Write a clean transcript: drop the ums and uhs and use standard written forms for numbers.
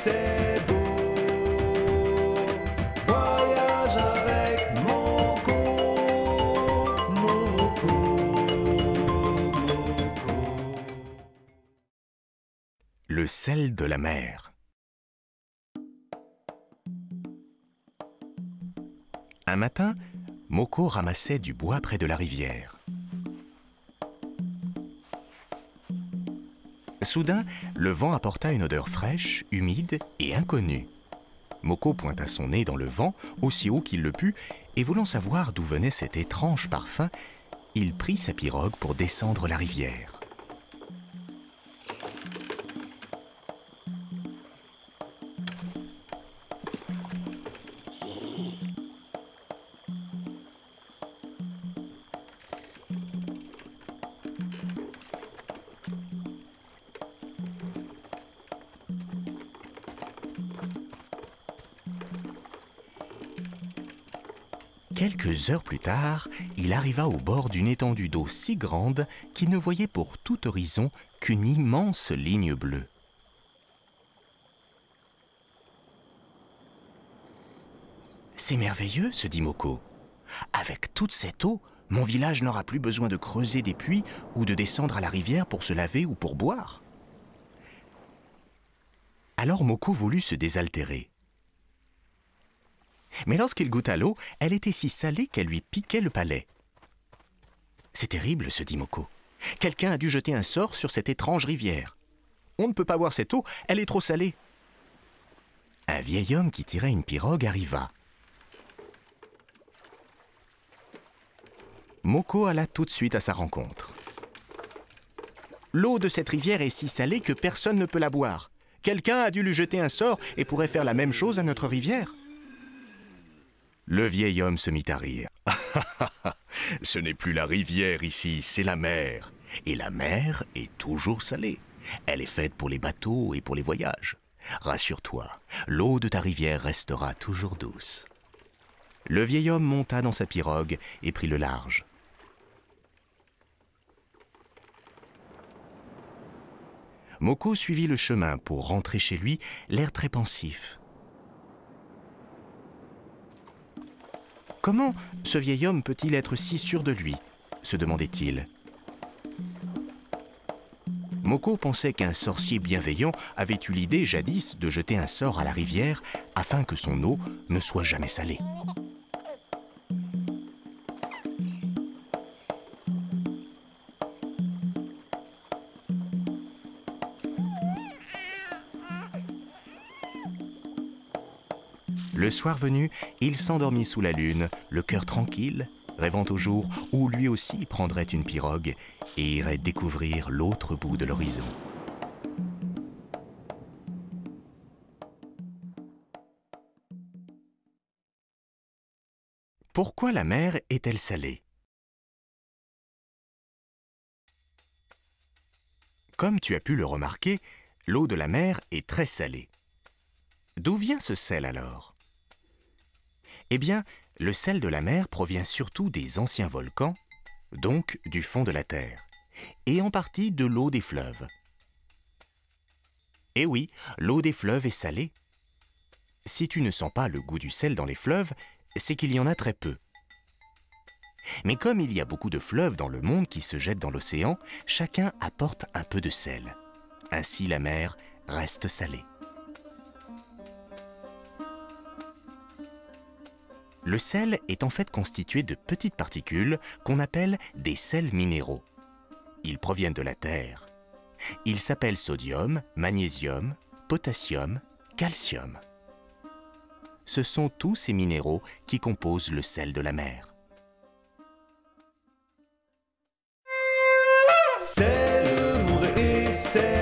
c'est beau. Voyage avec Moko, Moko, Moko. Le sel de la mer. Un matin, Moko ramassait du bois près de la rivière. Soudain, le vent apporta une odeur fraîche, humide et inconnue. Moko pointa son nez dans le vent, aussi haut qu'il le put, et voulant savoir d'où venait cet étrange parfum, il prit sa pirogue pour descendre la rivière. Quelques heures plus tard, il arriva au bord d'une étendue d'eau si grande qu'il ne voyait pour tout horizon qu'une immense ligne bleue. « C'est merveilleux, se dit Moko. Avec toute cette eau, mon village n'aura plus besoin de creuser des puits ou de descendre à la rivière pour se laver ou pour boire. » Alors Moko voulut se désaltérer. Mais lorsqu'il goûta l'eau, elle était si salée qu'elle lui piquait le palais. « C'est terrible, se dit Moko. Quelqu'un a dû jeter un sort sur cette étrange rivière. On ne peut pas boire cette eau, elle est trop salée. » Un vieil homme qui tirait une pirogue arriva. Moko alla tout de suite à sa rencontre. « L'eau de cette rivière est si salée que personne ne peut la boire. Quelqu'un a dû lui jeter un sort et pourrait faire la même chose à notre rivière. » Le vieil homme se mit à rire. « Ce n'est plus la rivière ici, c'est la mer. Et la mer est toujours salée. Elle est faite pour les bateaux et pour les voyages. Rassure-toi, l'eau de ta rivière restera toujours douce. » Le vieil homme monta dans sa pirogue et prit le large. Moko suivit le chemin pour rentrer chez lui, l'air très pensif. Comment ce vieil homme peut-il être si sûr de lui ? Se demandait-il. Moko pensait qu'un sorcier bienveillant avait eu l'idée jadis de jeter un sort à la rivière afin que son eau ne soit jamais salée. Le soir venu, il s'endormit sous la lune, le cœur tranquille, rêvant au jour où lui aussi prendrait une pirogue et irait découvrir l'autre bout de l'horizon. Pourquoi la mer est-elle salée ? Comme tu as pu le remarquer, l'eau de la mer est très salée. D'où vient ce sel alors ? Eh bien, le sel de la mer provient surtout des anciens volcans, donc du fond de la terre, et en partie de l'eau des fleuves. Eh oui, l'eau des fleuves est salée. Si tu ne sens pas le goût du sel dans les fleuves, c'est qu'il y en a très peu. Mais comme il y a beaucoup de fleuves dans le monde qui se jettent dans l'océan, chacun apporte un peu de sel. Ainsi la mer reste salée. Le sel est en fait constitué de petites particules qu'on appelle des sels minéraux. Ils proviennent de la terre. Ils s'appellent sodium, magnésium, potassium, calcium. Ce sont tous ces minéraux qui composent le sel de la mer. C'est le monde et c'est